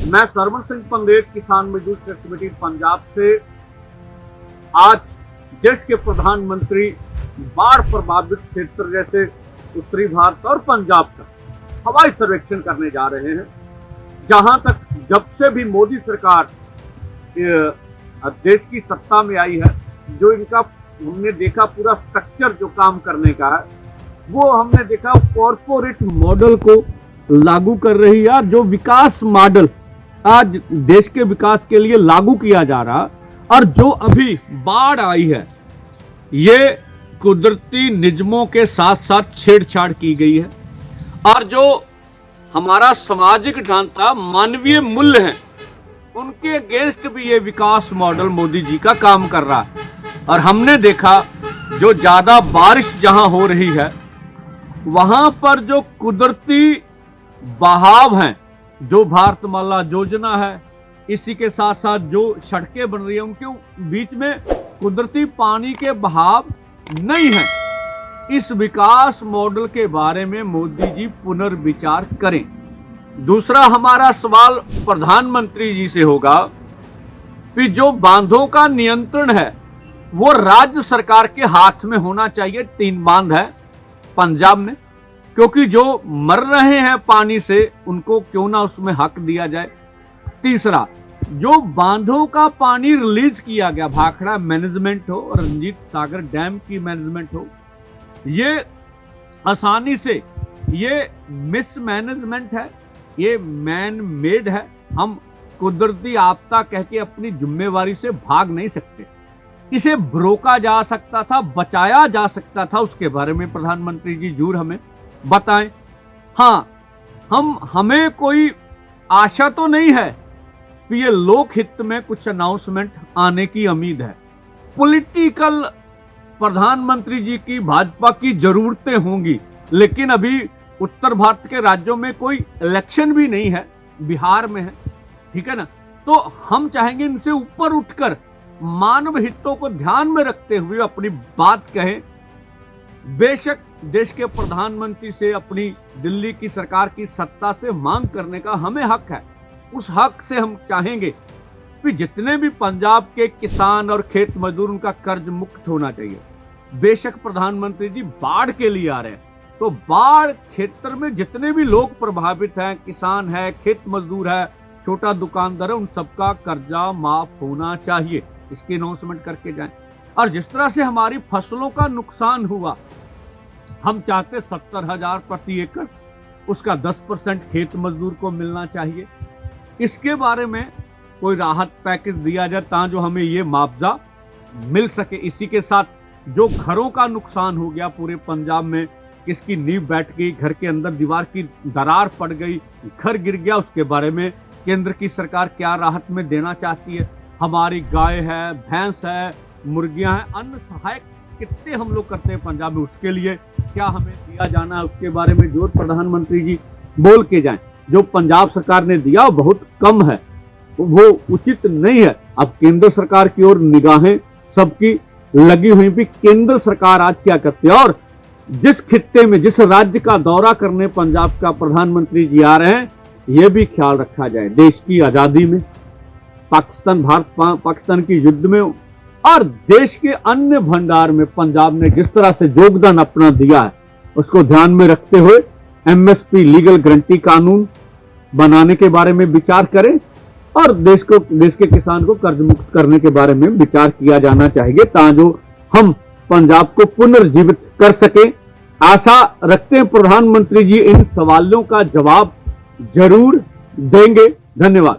मैं सरवण सिंह पंदेर, किसान मजदूर ट्रस्ट कमेटी पंजाब से आज देश के प्रधानमंत्री बाढ़ प्रभावित क्षेत्र जैसे उत्तरी भारत और पंजाब का हवाई सर्वेक्षण करने जा रहे हैं। जहां तक जब से भी मोदी सरकार देश की सत्ता में आई है, जो इनका हमने देखा पूरा स्ट्रक्चर जो काम करने का है, वो हमने देखा कॉर्पोरेट मॉडल को लागू कर रही है। जो विकास मॉडल आज देश के विकास के लिए लागू किया जा रहा, और जो अभी बाढ़ आई है, ये कुदरती नियमों के साथ साथ छेड़छाड़ की गई है। और जो हमारा सामाजिक ढांचा, मानवीय मूल्य हैं, उनके अगेंस्ट भी ये विकास मॉडल मोदी जी का काम कर रहा है। और हमने देखा जो ज्यादा बारिश जहां हो रही है, वहां पर जो कुदरती बहाव हैं, जो भारतमाला योजना है, इसी के साथ साथ जो सड़कें बन रही है, उनके बीच में कुदरती पानी के बहाव नहीं है। इस विकास मॉडल के बारे में मोदी जी पुनर्विचार करें। दूसरा हमारा सवाल प्रधानमंत्री जी से होगा कि जो बांधों का नियंत्रण है वो राज्य सरकार के हाथ में होना चाहिए। 3 बांध है पंजाब में, क्योंकि जो मर रहे हैं पानी से, उनको क्यों ना उसमें हक दिया जाए। तीसरा, जो बांधों का पानी रिलीज किया गया, भाखड़ा मैनेजमेंट हो, रंजीत सागर डैम की मैनेजमेंट हो, ये आसानी से ये मिसमैनेजमेंट है, ये मैन मेड है। हम कुदरती आपदा कह के अपनी जिम्मेवारी से भाग नहीं सकते। इसे रोका जा सकता था, बचाया जा सकता था, उसके बारे में प्रधानमंत्री जी जरूर हमें बताएं। हाँ, हमें कोई आशा तो नहीं है कि ये लोक हित में कुछ अनाउंसमेंट आने की उम्मीद है। पॉलिटिकल प्रधानमंत्री जी की भाजपा की जरूरतें होंगी, लेकिन अभी उत्तर भारत के राज्यों में कोई इलेक्शन भी नहीं है, बिहार में है, ठीक है ना। तो हम चाहेंगे इनसे ऊपर उठकर मानव हितों को ध्यान में रखते हुए अपनी बात कहें। बेशक देश के प्रधानमंत्री से अपनी दिल्ली की सरकार की सत्ता से मांग करने का हमें हक है। उस हक से हम चाहेंगे कि जितने भी पंजाब के किसान और खेत मजदूर, उनका कर्ज मुक्त होना चाहिए। बेशक प्रधानमंत्री जी बाढ़ के लिए आ रहे हैं, तो बाढ़ क्षेत्र में जितने भी लोग प्रभावित हैं, किसान है, खेत मजदूर है, छोटा दुकानदार है, उन सबका कर्जा माफ होना चाहिए। इसकी अनाउंसमेंट करके जाएं। और जिस तरह से हमारी फसलों का नुकसान हुआ, हम चाहते 70,000 प्रति एकड़, उसका 10% खेत मजदूर को मिलना चाहिए। इसके बारे में कोई राहत पैकेज दिया जाए ताकि हमें ये मुआवजा मिल सके। इसी के साथ जो घरों का नुकसान हो गया पूरे पंजाब में, किसकी नींव बैठ गई, घर के अंदर दीवार की दरार पड़ गई, घर गिर गया, उसके बारे में केंद्र की सरकार क्या राहत में देना चाहती है। हमारी गाय है, भैंस है, मुर्गियां हैं, अन्न सहायक कितने हम लोग करते हैं पंजाब में, उसके लिए क्या हमें दिया जाना है, उसके बारे में जो प्रधानमंत्री जी बोल के जाएं। जो पंजाब सरकार ने दिया वो बहुत कम है, वो उचित नहीं है। अब केंद्र सरकार की ओर निगाहें सबकी लगी हुई भी, केंद्र सरकार आज क्या करती है। और जिस खित्ते में, जिस राज्य का दौरा करने पंजाब का प्रधानमंत्री जी आ रहे हैं, यह भी ख्याल रखा जाए देश की आजादी में, पाकिस्तान की युद्ध में, और देश के अन्य भंडार में पंजाब ने जिस तरह से योगदान अपना दिया है, उसको ध्यान में रखते हुए एमएसपी लीगल गारंटी कानून बनाने के बारे में विचार करें, और देश के किसान को कर्ज मुक्त करने के बारे में विचार किया जाना चाहिए, ताकि हम पंजाब को पुनर्जीवित कर सके। आशा रखते हैं प्रधानमंत्री जी इन सवालों का जवाब जरूर देंगे। धन्यवाद।